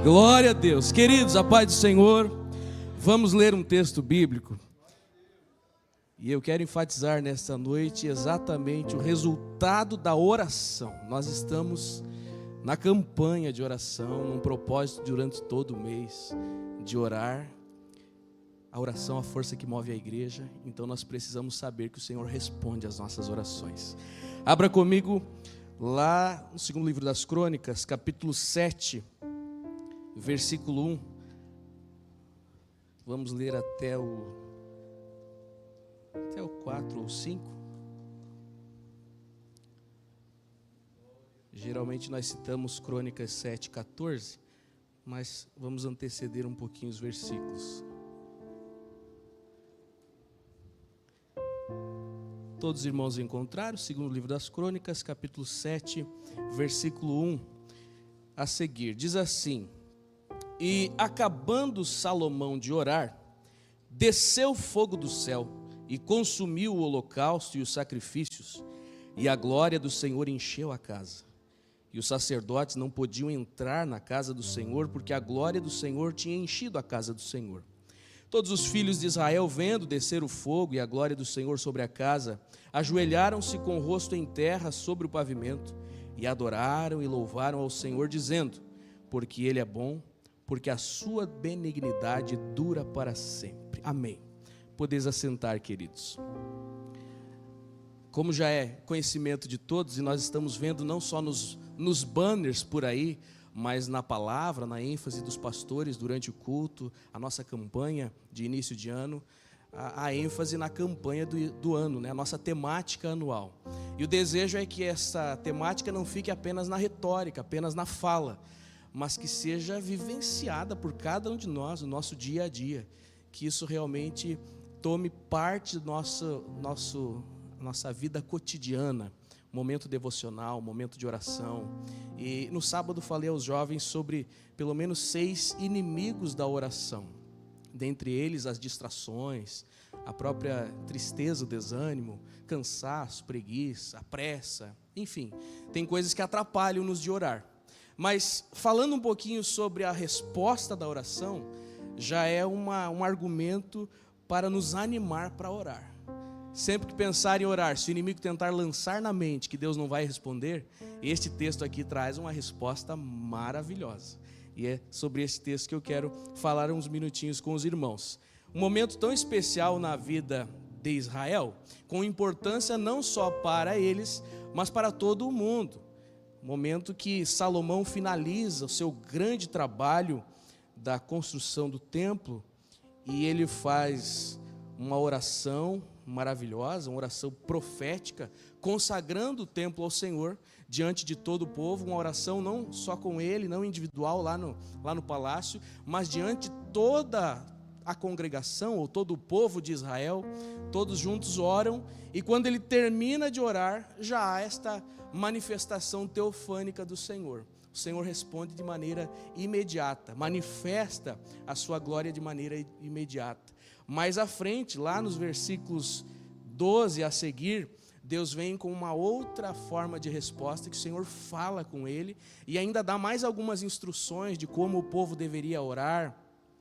Glória a Deus. Queridos, a paz do Senhor. Vamos ler um texto bíblico. E eu quero enfatizar nesta noite exatamente o resultado da oração. Nós estamos na campanha de oração, num propósito durante todo o mês de orar. A oração é a força que move a igreja, então nós precisamos saber que o Senhor responde às nossas orações. Abra comigo lá no segundo livro das Crônicas, capítulo 7, versículo 1. Vamos ler até o 4 ou 5. Geralmente nós citamos Crônicas 7:14, mas vamos anteceder um pouquinho os versículos. Todos os irmãos encontraram, segundo livro das Crônicas, capítulo 7, versículo 1, a seguir. Diz assim: E acabando Salomão de orar, desceu fogo do céu e consumiu o holocausto e os sacrifícios, e a glória do Senhor encheu a casa. E os sacerdotes não podiam entrar na casa do Senhor, porque a glória do Senhor tinha enchido a casa do Senhor. Todos os filhos de Israel, vendo descer o fogo e a glória do Senhor sobre a casa, ajoelharam-se com o rosto em terra sobre o pavimento, e adoraram e louvaram ao Senhor, dizendo: Porque Ele é bom, porque a sua benignidade dura para sempre. Amém. Podeis assentar, queridos. Como já é conhecimento de todos, e nós estamos vendo não só nos banners por aí, mas na palavra, na ênfase dos pastores durante o culto, a nossa campanha de início de ano, a ênfase na campanha do ano, né? A nossa temática anual. E o desejo é que essa temática não fique apenas na retórica, apenas na fala, mas que seja vivenciada por cada um de nós, no nosso dia a dia, que isso realmente tome parte do nossa vida cotidiana, momento devocional, momento de oração. E no sábado falei aos jovens sobre pelo menos 6 inimigos da oração, dentre eles as distrações, a própria tristeza, o desânimo, cansaço, preguiça, a pressa, enfim, tem coisas que atrapalham-nos de orar. Mas falando um pouquinho sobre a resposta da oração, já é um argumento para nos animar para orar. Sempre que pensar em orar, se o inimigo tentar lançar na mente que Deus não vai responder, este texto aqui traz uma resposta maravilhosa. E é sobre esse texto que eu quero falar uns minutinhos com os irmãos. Um momento tão especial na vida de Israel, com importância não só para eles, mas para todo o mundo. Momento que Salomão finaliza o seu grande trabalho da construção do templo, e ele faz uma oração maravilhosa, uma oração profética, consagrando o templo ao Senhor diante de todo o povo, uma oração não só com ele, não individual lá no palácio, mas diante de toda a congregação, ou todo o povo de Israel, todos juntos oram, e quando ele termina de orar, já há esta manifestação teofânica do Senhor. O Senhor responde de maneira imediata, manifesta a sua glória de maneira imediata. Mais à frente, lá nos versículos 12 a seguir, Deus vem com uma outra forma de resposta, que o Senhor fala com ele, e ainda dá mais algumas instruções de como o povo deveria orar,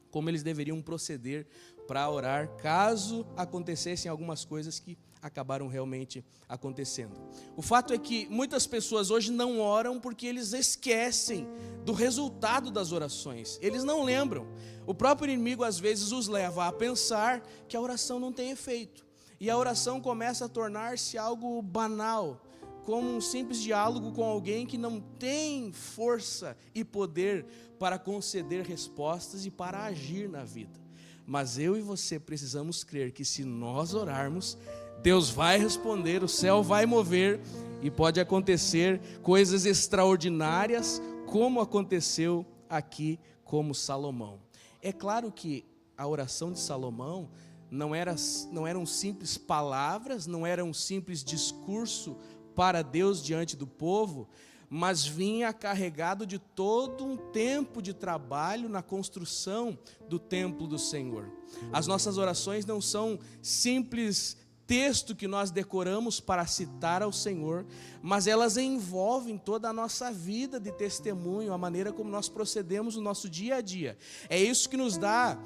como eles deveriam proceder para orar, caso acontecessem algumas coisas que acabaram realmente acontecendo. O fato é que muitas pessoas hoje não oram porque eles esquecem do resultado das orações, eles não lembram. O próprio inimigo às vezes os leva a pensar que a oração não tem efeito, e a oração começa a tornar-se algo banal, como um simples diálogo com alguém que não tem força e poder para conceder respostas e para agir na vida. Mas eu e você precisamos crer que se nós orarmos, Deus vai responder, o céu vai mover, e pode acontecer coisas extraordinárias, como aconteceu aqui com Salomão. É claro que a oração de Salomão não eram simples palavras, não era um simples discurso para Deus diante do povo, mas vinha carregado de todo um tempo de trabalho na construção do templo do Senhor. As nossas orações não são simples texto que nós decoramos para citar ao Senhor, mas elas envolvem toda a nossa vida de testemunho, a maneira como nós procedemos no nosso dia a dia. É isso que nos dá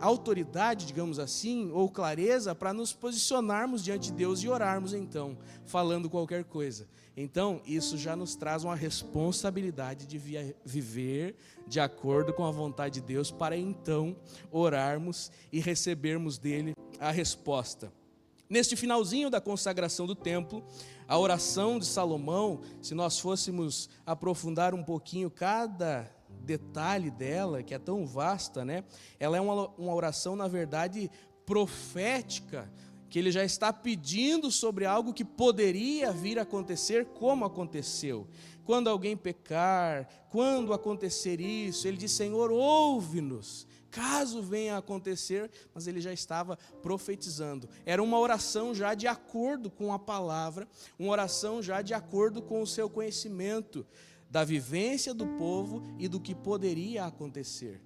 autoridade, digamos assim, ou clareza para nos posicionarmos diante de Deus e orarmos então, falando qualquer coisa. Então, isso já nos traz uma responsabilidade de viver de acordo com a vontade de Deus, para então orarmos e recebermos dele a resposta. Neste finalzinho da consagração do templo, a oração de Salomão, se nós fôssemos aprofundar um pouquinho cada detalhe dela, que é tão vasta, né? Ela é uma oração, na verdade, profética, que ele já está pedindo sobre algo que poderia vir a acontecer, como aconteceu. Quando alguém pecar, quando acontecer isso, ele diz: Senhor, ouve-nos, caso venha a acontecer, mas ele já estava profetizando. Era uma oração já de acordo com a palavra, uma oração já de acordo com o seu conhecimento da vivência do povo e do que poderia acontecer.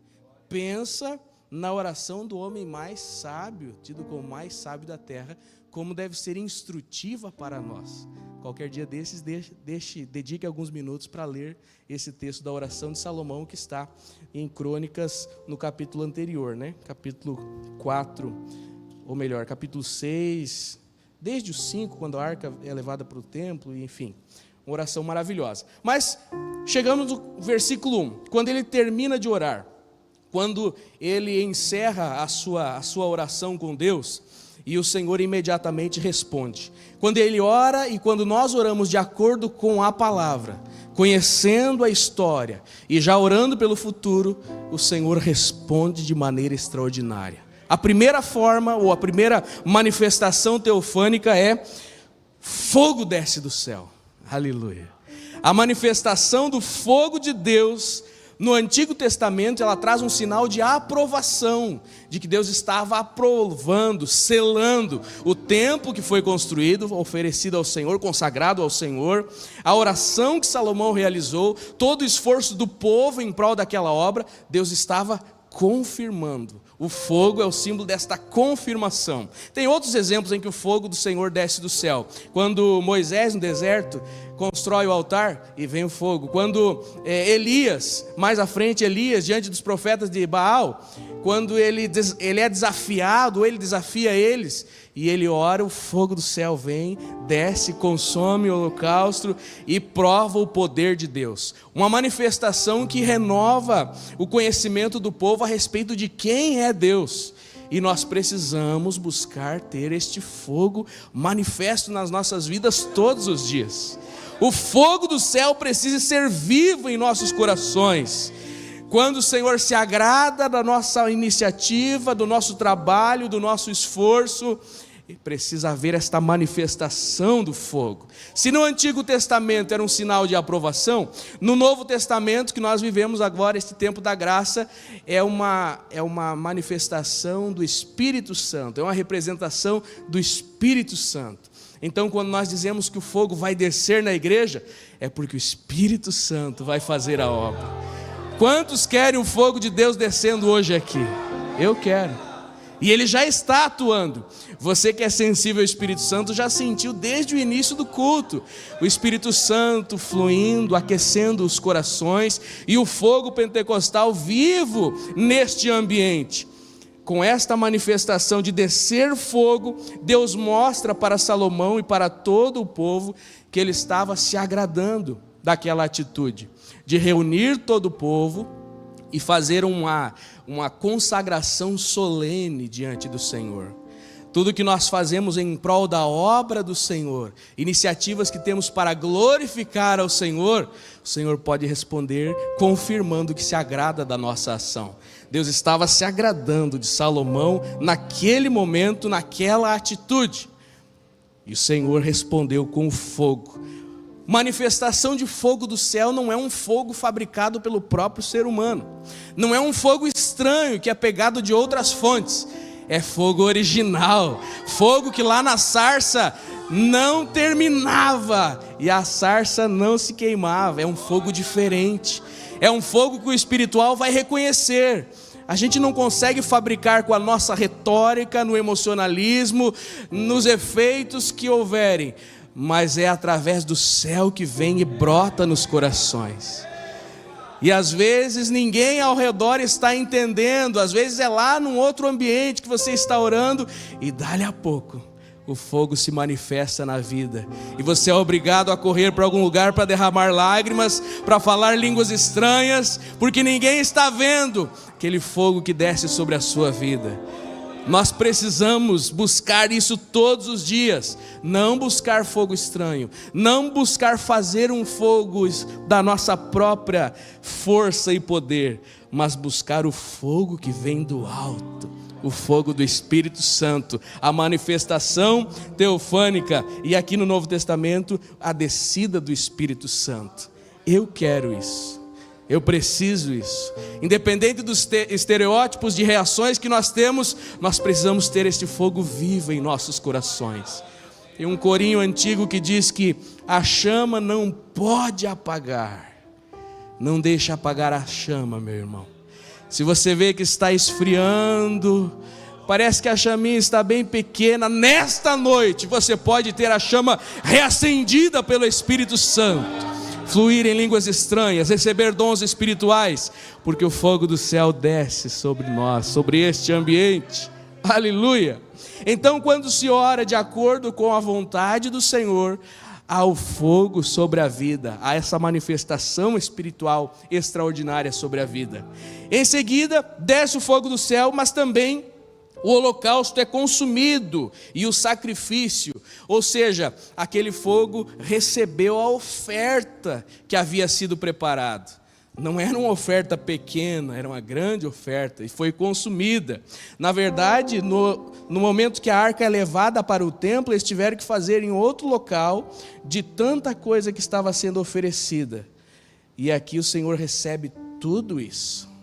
Pensa na oração do homem mais sábio, tido como mais sábio da terra, como deve ser instrutiva para nós. Qualquer dia desses, dedique alguns minutos para ler esse texto da oração de Salomão, que está em Crônicas, no capítulo anterior, né? Capítulo 4, ou melhor, capítulo 6, desde o 5, quando a arca é levada para o templo, enfim, uma oração maravilhosa. Mas chegamos no versículo 1, quando ele termina de orar, quando ele encerra a sua oração com Deus, e o Senhor imediatamente responde. Quando ele ora e quando nós oramos de acordo com a palavra, conhecendo a história e já orando pelo futuro, o Senhor responde de maneira extraordinária. A primeira forma, ou a primeira manifestação teofânica é: fogo desce do céu. Aleluia. A manifestação do fogo de Deus no Antigo Testamento, ela traz um sinal de aprovação, de que Deus estava aprovando, selando o templo que foi construído, oferecido ao Senhor, consagrado ao Senhor, a oração que Salomão realizou, todo o esforço do povo em prol daquela obra, Deus estava confirmando. O fogo é o símbolo desta confirmação. Tem outros exemplos em que o fogo do Senhor desce do céu. Quando Moisés, no deserto, constrói o altar e vem o fogo. Quando Elias, mais à frente, Elias, diante dos profetas de Baal, quando ele é desafiado, ele desafia eles, e ele ora, o fogo do céu vem, desce, consome o holocausto e prova o poder de Deus. Uma manifestação que renova o conhecimento do povo a respeito de quem é Deus. E nós precisamos buscar ter este fogo manifesto nas nossas vidas todos os dias. O fogo do céu precisa ser vivo em nossos corações. Quando o Senhor se agrada da nossa iniciativa, do nosso trabalho, do nosso esforço, precisa haver esta manifestação do fogo. Se no Antigo Testamento era um sinal de aprovação, no Novo Testamento, que nós vivemos agora, este tempo da graça, é uma manifestação do Espírito Santo, é uma representação do Espírito Santo. Então, quando nós dizemos que o fogo vai descer na igreja, é porque o Espírito Santo vai fazer a obra. Quantos querem o fogo de Deus descendo hoje aqui? Eu quero. E ele já está atuando. Você que é sensível ao Espírito Santo já sentiu desde o início do culto o Espírito Santo fluindo, aquecendo os corações, e o fogo pentecostal vivo neste ambiente. Com esta manifestação de descer fogo, Deus mostra para Salomão e para todo o povo que ele estava se agradando daquela atitude de reunir todo o povo e fazer uma consagração solene diante do Senhor. Tudo que nós fazemos em prol da obra do Senhor, iniciativas que temos para glorificar ao Senhor, o Senhor pode responder confirmando que se agrada da nossa ação. Deus estava se agradando de Salomão naquele momento, naquela atitude. E o Senhor respondeu com fogo. Manifestação de fogo do céu não é um fogo fabricado pelo próprio ser humano. Não é um fogo estranho que é pegado de outras fontes. É fogo original. Fogo que lá na sarça não terminava e a sarça não se queimava. É um fogo diferente. É um fogo que o espiritual vai reconhecer. A gente não consegue fabricar com a nossa retórica, no emocionalismo, nos efeitos que houverem, mas é através do céu que vem e brota nos corações. E às vezes ninguém ao redor está entendendo, às vezes é lá num outro ambiente que você está orando, e dali a pouco o fogo se manifesta na vida, e você é obrigado a correr para algum lugar para derramar lágrimas, para falar línguas estranhas, porque ninguém está vendo aquele fogo que desce sobre a sua vida. Nós precisamos buscar isso todos os dias, não buscar fogo estranho, não buscar fazer um fogo da nossa própria força e poder, mas buscar o fogo que vem do alto, o fogo do Espírito Santo, a manifestação teofânica, e aqui no Novo Testamento, a descida do Espírito Santo. Eu quero isso. Eu preciso isso. Independente dos estereótipos de reações que nós temos, nós precisamos ter este fogo vivo em nossos corações. Tem um corinho antigo que diz que a chama não pode apagar. Não deixe apagar a chama, meu irmão. Se você vê que está esfriando, parece que a chaminha está bem pequena, nesta noite você pode ter a chama reacendida pelo Espírito Santo. Fluir em línguas estranhas, receber dons espirituais, porque o fogo do céu desce sobre nós, sobre este ambiente. Aleluia! Então, quando se ora de acordo com a vontade do Senhor, há o fogo sobre a vida, há essa manifestação espiritual extraordinária sobre a vida. Em seguida, desce o fogo do céu, mas também o holocausto é consumido e o sacrifício, ou seja, aquele fogo recebeu a oferta que havia sido preparado. Não era uma oferta pequena, era uma grande oferta e foi consumida. Na verdade, no momento que a arca é levada para o templo, eles tiveram que fazer em outro local de tanta coisa que estava sendo oferecida. E aqui o Senhor recebe tudo isso.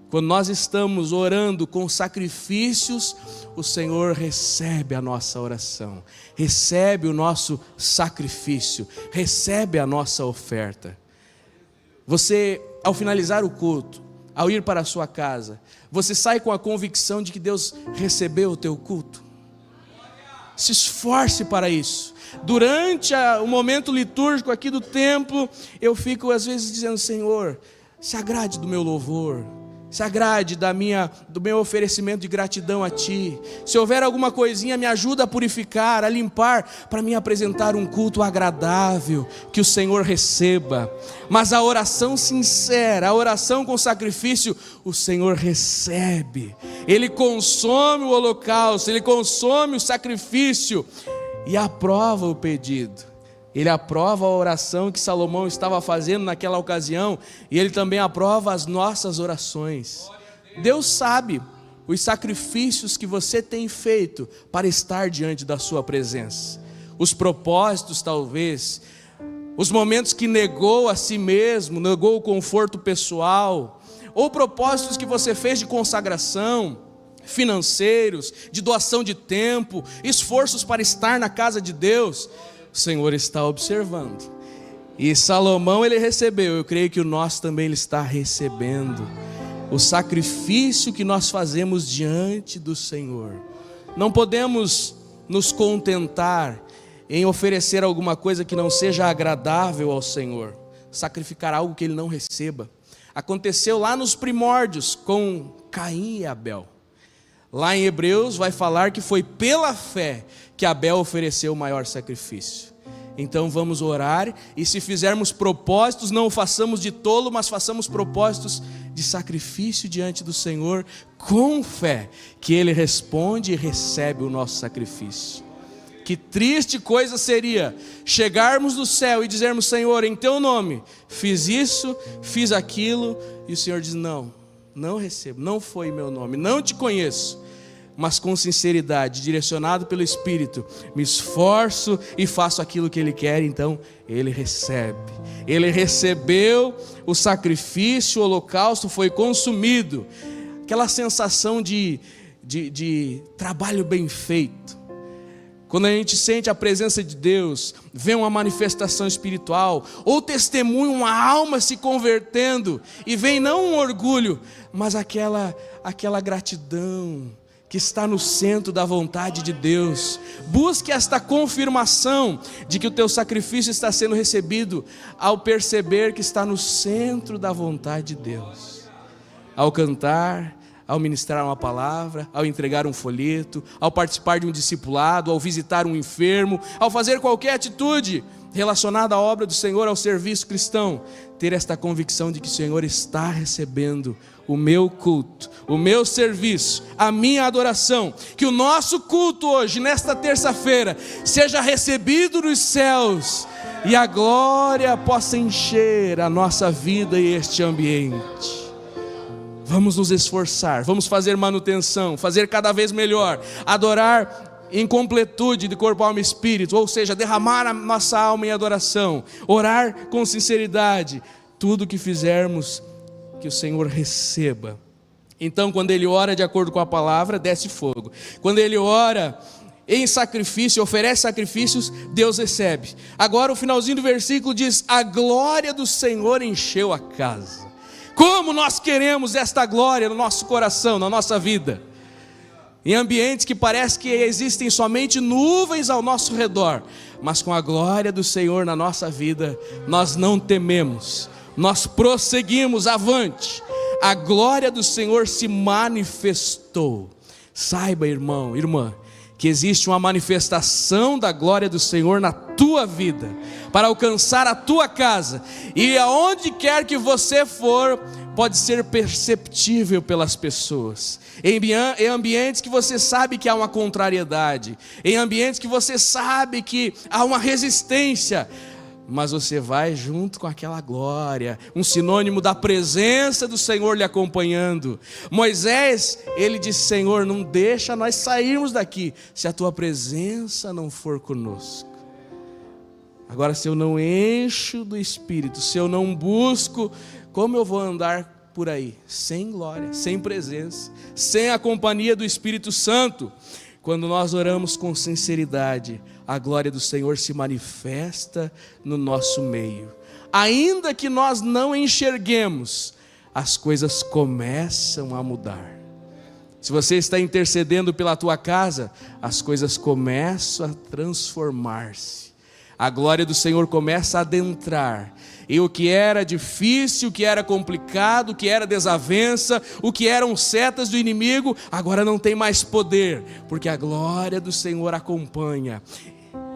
Quando nós estamos orando com sacrifícios, o Senhor recebe a nossa oração, recebe o nosso sacrifício, recebe a nossa oferta. Você, ao finalizar o culto, ao ir para a sua casa, você sai com a convicção de que Deus recebeu o teu culto? Se esforce para isso. Durante o momento litúrgico aqui do templo, eu fico às vezes dizendo: Senhor, se agrade do meu louvor, se agrade do meu oferecimento de gratidão a Ti. Se houver alguma coisinha, me ajuda a purificar, a limpar, para me apresentar um culto agradável, que o Senhor receba. Mas a oração sincera, a oração com sacrifício, o Senhor recebe. Ele consome o holocausto, Ele consome o sacrifício e aprova o pedido. Ele aprova a oração que Salomão estava fazendo naquela ocasião, e Ele também aprova as nossas orações. Deus sabe os sacrifícios que você tem feito para estar diante da sua presença. Os propósitos talvez, os momentos que negou a si mesmo, negou o conforto pessoal, ou propósitos que você fez de consagração, financeiros, de doação de tempo, esforços para estar na casa de Deus. O Senhor está observando. E Salomão ele recebeu, eu creio que o nosso também ele está recebendo. O sacrifício que nós fazemos diante do Senhor. Não podemos nos contentar em oferecer alguma coisa que não seja agradável ao Senhor. Sacrificar algo que Ele não receba. Aconteceu lá nos primórdios com Caim e Abel. Lá em Hebreus vai falar que foi pela fé que Abel ofereceu o maior sacrifício. Então vamos orar, e se fizermos propósitos, não o façamos de tolo, mas façamos propósitos de sacrifício diante do Senhor, com fé, que Ele responde e recebe o nosso sacrifício. Que triste coisa seria chegarmos do céu e dizermos: Senhor, em Teu nome, fiz isso, fiz aquilo, e o Senhor diz: não recebo, não foi em meu nome, não te conheço. Mas com sinceridade, direcionado pelo Espírito, me esforço e faço aquilo que Ele quer. Então Ele recebe. Ele recebeu o sacrifício, o holocausto foi consumido. Aquela sensação de trabalho bem feito. quando a gente sente a presença de Deus, vê uma manifestação espiritual, ou testemunha uma alma se convertendo, e vem não um orgulho, mas aquela gratidão que está no centro da vontade de Deus. Busque esta confirmação de que o teu sacrifício está sendo recebido ao perceber que está no centro da vontade de Deus. Ao cantar, ao ministrar uma palavra, ao entregar um folheto, ao participar de um discipulado, ao visitar um enfermo, ao fazer qualquer atitude relacionada à obra do Senhor, ao serviço cristão, ter esta convicção de que o Senhor está recebendo o meu culto, o meu serviço, a minha adoração, que o nosso culto hoje, nesta terça-feira, seja recebido nos céus, e a glória possa encher a nossa vida e este ambiente. Vamos nos esforçar, vamos fazer manutenção, fazer cada vez melhor, adorar em completude de corpo, alma e espírito, ou seja, derramar a nossa alma em adoração, orar com sinceridade, tudo que fizermos, que o Senhor receba. Então, quando ele ora de acordo com a palavra, desce fogo. Quando ele ora em sacrifício, oferece sacrifícios, Deus recebe. Agora o finalzinho do versículo diz: a glória do Senhor encheu a casa. Como nós queremos esta glória no nosso coração, na nossa vida, em ambientes que parece que existem somente nuvens ao nosso redor, mas com a glória do Senhor na nossa vida, nós não tememos, nós prosseguimos avante. A glória do Senhor se manifestou. Saiba, irmão, irmã, que existe uma manifestação da glória do Senhor na tua vida, para alcançar a tua casa, e aonde quer que você for, pode ser perceptível pelas pessoas, em ambientes que você sabe que há uma contrariedade, em ambientes que você sabe que há uma resistência, mas você vai junto com aquela glória, um sinônimo da presença do Senhor lhe acompanhando. Moisés, ele disse: Senhor, não deixa nós sairmos daqui, se a tua presença não for conosco. Agora, se eu não encho do Espírito, se eu não busco, como eu vou andar por aí? Sem glória, sem presença, sem a companhia do Espírito Santo. Quando nós oramos com sinceridade, a glória do Senhor se manifesta no nosso meio. Ainda que nós não enxerguemos, as coisas começam a mudar. Se você está intercedendo pela tua casa, as coisas começam a transformar-se. A glória do Senhor começa a adentrar. E o que era difícil, o que era complicado, o que era desavença, o que eram setas do inimigo, agora não tem mais poder, porque a glória do Senhor acompanha.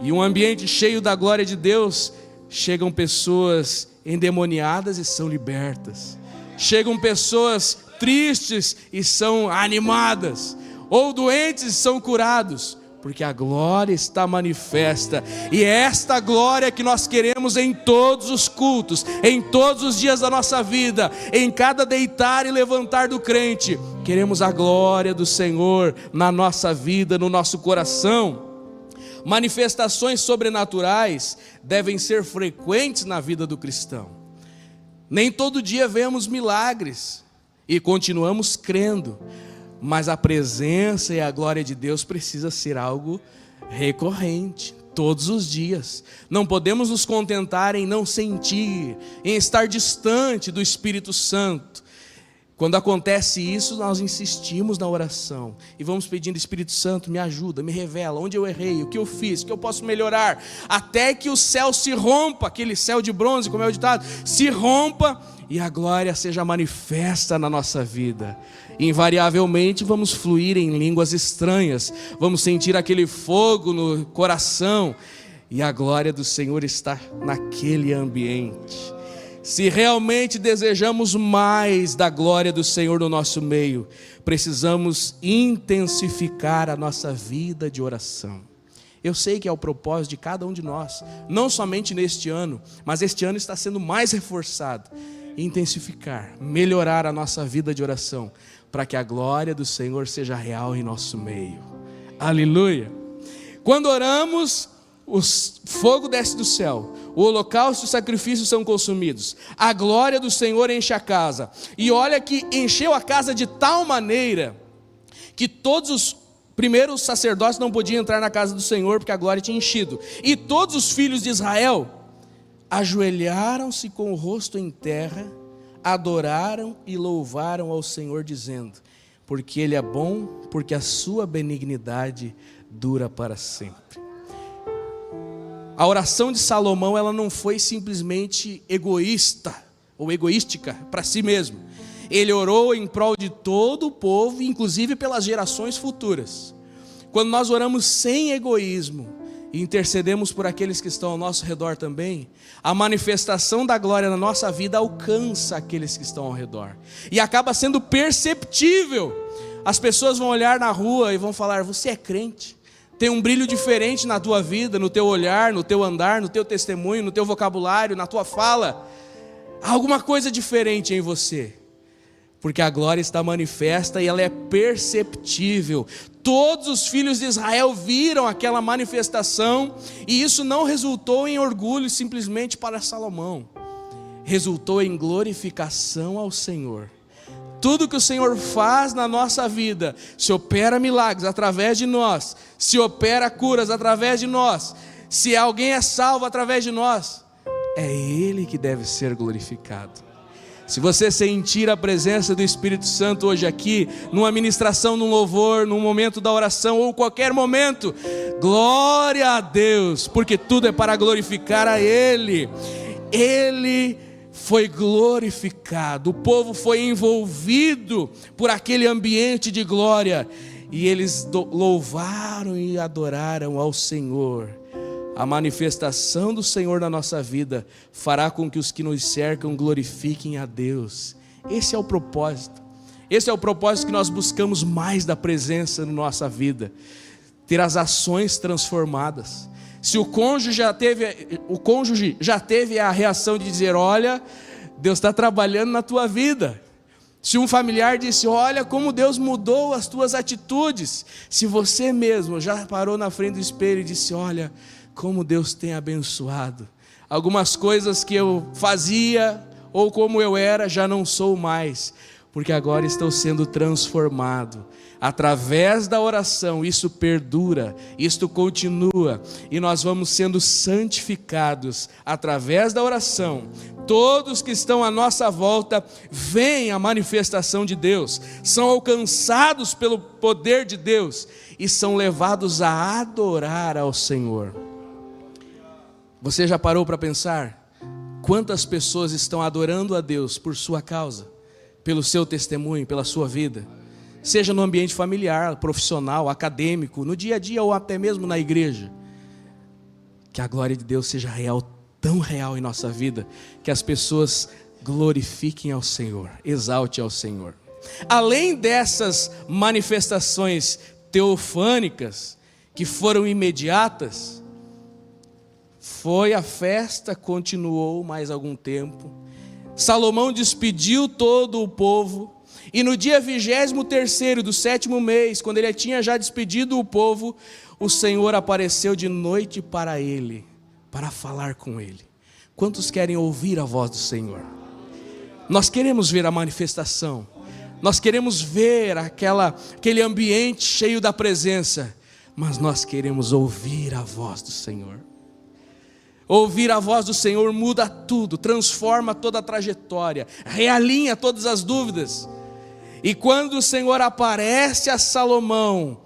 E um ambiente cheio da glória de Deus, chegam pessoas endemoniadas e são libertas. Chegam pessoas tristes e são animadas, ou doentes e são curados, porque a glória está manifesta. E é esta glória que nós queremos em todos os cultos, em todos os dias da nossa vida, em cada deitar e levantar do crente. Queremos a glória do Senhor na nossa vida, no nosso coração. Manifestações sobrenaturais devem ser frequentes na vida do cristão. Nem todo dia vemos milagres e continuamos crendo, mas a presença e a glória de Deus precisa ser algo recorrente, todos os dias. Não podemos nos contentar em não sentir, em estar distante do Espírito Santo. Quando acontece isso, nós insistimos na oração e vamos pedindo: Espírito Santo, me ajuda, me revela onde eu errei, o que eu fiz, o que eu posso melhorar, até que o céu se rompa, aquele céu de bronze, como é o ditado, se rompa e a glória seja manifesta na nossa vida. Invariavelmente vamos fluir em línguas estranhas, vamos sentir aquele fogo no coração, e a glória do Senhor está naquele ambiente. Se realmente desejamos mais da glória do Senhor no nosso meio, precisamos intensificar a nossa vida de oração. Eu sei que é o propósito de cada um de nós, não somente neste ano, mas este ano está sendo mais reforçado. Intensificar, melhorar a nossa vida de oração, para que a glória do Senhor seja real em nosso meio. Aleluia! Quando oramos, o fogo desce do céu, o holocausto e os sacrifícios são consumidos, a glória do Senhor enche a casa. E olha que encheu a casa de tal maneira que todos os Primeiro, os sacerdotes não podiam entrar na casa do Senhor, porque a glória tinha enchido. E todos os filhos de Israel ajoelharam-se com o rosto em terra, adoraram e louvaram ao Senhor, dizendo: porque Ele é bom, porque a sua benignidade dura para sempre. A oração de Salomão, ela não foi simplesmente egoísta ou egoística para si mesmo. Ele orou em prol de todo o povo, inclusive pelas gerações futuras. Quando nós oramos sem egoísmo e intercedemos por aqueles que estão ao nosso redor também, a manifestação da glória na nossa vida alcança aqueles que estão ao redor. E acaba sendo perceptível. As pessoas vão olhar na rua e vão falar: você é crente? Tem um brilho diferente na tua vida, no teu olhar, no teu andar, no teu testemunho, no teu vocabulário, na tua fala. Há alguma coisa diferente em você. Porque a glória está manifesta e ela é perceptível. Todos os filhos de Israel viram aquela manifestação, e isso não resultou em orgulho simplesmente para Salomão. Resultou em glorificação ao Senhor. Tudo que o Senhor faz na nossa vida, se opera milagres através de nós, se opera curas através de nós, se alguém é salvo através de nós, é Ele que deve ser glorificado. Se você sentir a presença do Espírito Santo hoje aqui, numa ministração, num louvor, num momento da oração ou qualquer momento, glória a Deus, porque tudo é para glorificar a Ele. Ele foi glorificado, o povo foi envolvido por aquele ambiente de glória, e eles louvaram e adoraram ao Senhor. A manifestação do Senhor na nossa vida fará com que os que nos cercam glorifiquem a Deus. Esse é o propósito. Esse é o propósito que nós buscamos mais da presença na nossa vida. Ter as ações transformadas. Se o cônjuge já teve a reação de dizer: olha, Deus está trabalhando na tua vida. Se um familiar disse: olha como Deus mudou as tuas atitudes. Se você mesmo já parou na frente do espelho e disse: olha, como Deus tem abençoado. Algumas coisas que eu fazia ou como eu era, já não sou mais, porque agora estou sendo transformado. Através da oração, isso perdura, isto continua, e nós vamos sendo santificados através da oração. Todos que estão à nossa volta veem a manifestação de Deus, são alcançados pelo poder de Deus e são levados a adorar ao Senhor. Você já parou para pensar quantas pessoas estão adorando a Deus por sua causa, pelo seu testemunho, pela sua vida? Seja no ambiente familiar, profissional, acadêmico, no dia a dia ou até mesmo na igreja. Que a glória de Deus seja real, tão real em nossa vida, que as pessoas glorifiquem ao Senhor, exalte ao Senhor. Além dessas manifestações teofânicas, que foram imediatas, foi a festa, continuou mais algum tempo. Salomão despediu todo o povo. E no dia 23º do 7º mês, quando ele tinha já despedido o povo, o Senhor apareceu de noite para ele, para falar com ele. Quantos querem ouvir a voz do Senhor? Nós queremos ver a manifestação. Nós queremos ver aquele ambiente cheio da presença. Mas nós queremos ouvir a voz do Senhor. Ouvir a voz do Senhor muda tudo, transforma toda a trajetória, realinha todas as dúvidas. E quando o Senhor aparece a Salomão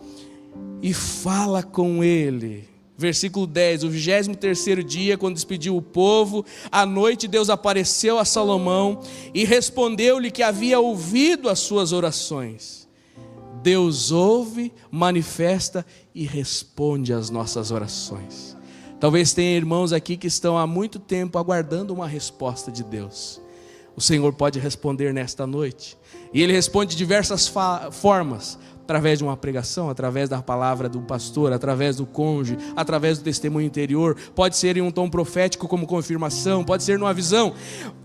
e fala com ele, versículo 10, o 23º dia, quando despediu o povo, à noite Deus apareceu a Salomão e respondeu-lhe que havia ouvido as suas orações. Deus ouve, manifesta e responde às nossas orações. Talvez tenha irmãos aqui que estão há muito tempo aguardando uma resposta de Deus. O Senhor pode responder nesta noite. E Ele responde de diversas formas. Através de uma pregação, através da palavra do pastor, através do cônjuge, através do testemunho interior. Pode ser em um tom profético como confirmação, pode ser numa visão.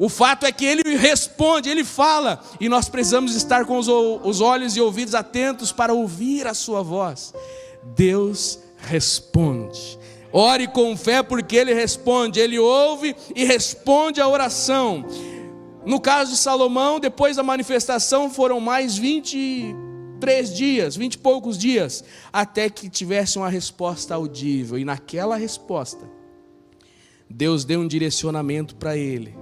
O fato é que Ele responde, Ele fala. E nós precisamos estar com os olhos e ouvidos atentos para ouvir a sua voz. Deus responde. Ore com fé porque Ele responde. Ele ouve e responde a oração. No caso de Salomão, depois da manifestação foram mais 20 3 dias, 20 e poucos dias, até que tivesse uma resposta audível. E naquela resposta, Deus deu um direcionamento para ele.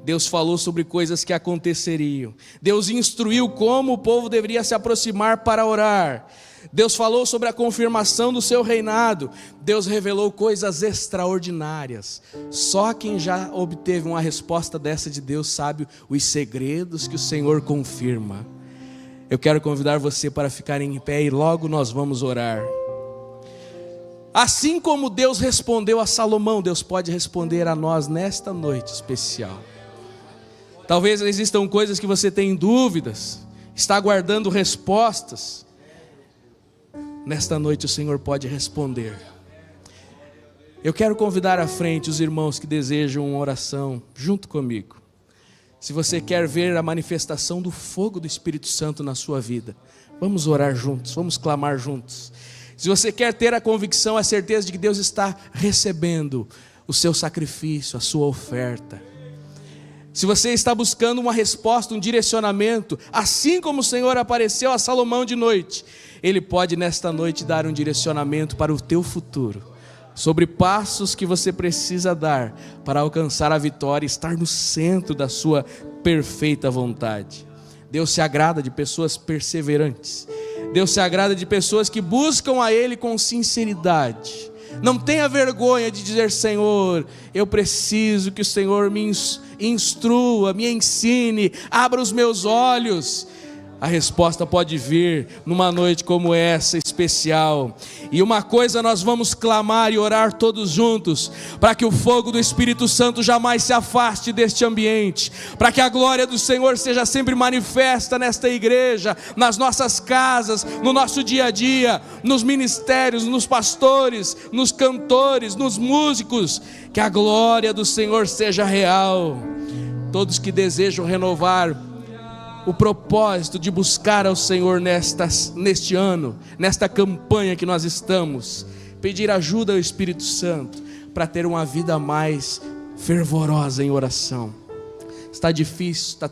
Deus falou sobre coisas que aconteceriam. Deus instruiu como o povo deveria se aproximar para orar. Deus falou sobre a confirmação do seu reinado. Deus revelou coisas extraordinárias. Só quem já obteve uma resposta dessa de Deus sabe os segredos que o Senhor confirma. Eu quero convidar você para ficar em pé e logo nós vamos orar. Assim como Deus respondeu a Salomão, Deus pode responder a nós nesta noite especial. Talvez existam coisas que você tem dúvidas, está aguardando respostas. Nesta noite o Senhor pode responder. Eu quero convidar à frente os irmãos que desejam uma oração junto comigo. Se você quer ver a manifestação do fogo do Espírito Santo na sua vida, vamos orar juntos, vamos clamar juntos. Se você quer ter a convicção, a certeza de que Deus está recebendo o seu sacrifício, a sua oferta. Se você está buscando uma resposta, um direcionamento, assim como o Senhor apareceu a Salomão de noite, Ele pode nesta noite dar um direcionamento para o teu futuro, sobre passos que você precisa dar para alcançar a vitória e estar no centro da sua perfeita vontade. Deus se agrada de pessoas perseverantes. Deus se agrada de pessoas que buscam a Ele com sinceridade. Não tenha vergonha de dizer: Senhor, eu preciso que o Senhor me instrua, me ensine, abra os meus olhos. A resposta pode vir numa noite como essa especial. E uma coisa nós vamos clamar e orar todos juntos, para que o fogo do Espírito Santo jamais se afaste deste ambiente, para que a glória do Senhor seja sempre manifesta nesta igreja, nas nossas casas, no nosso dia a dia, nos ministérios, nos pastores, nos cantores, nos músicos. Que a glória do Senhor seja real. Todos que desejam renovar o propósito de buscar ao Senhor neste ano, nesta campanha que nós estamos, pedir ajuda ao Espírito Santo para ter uma vida mais fervorosa em oração. Está difícil, está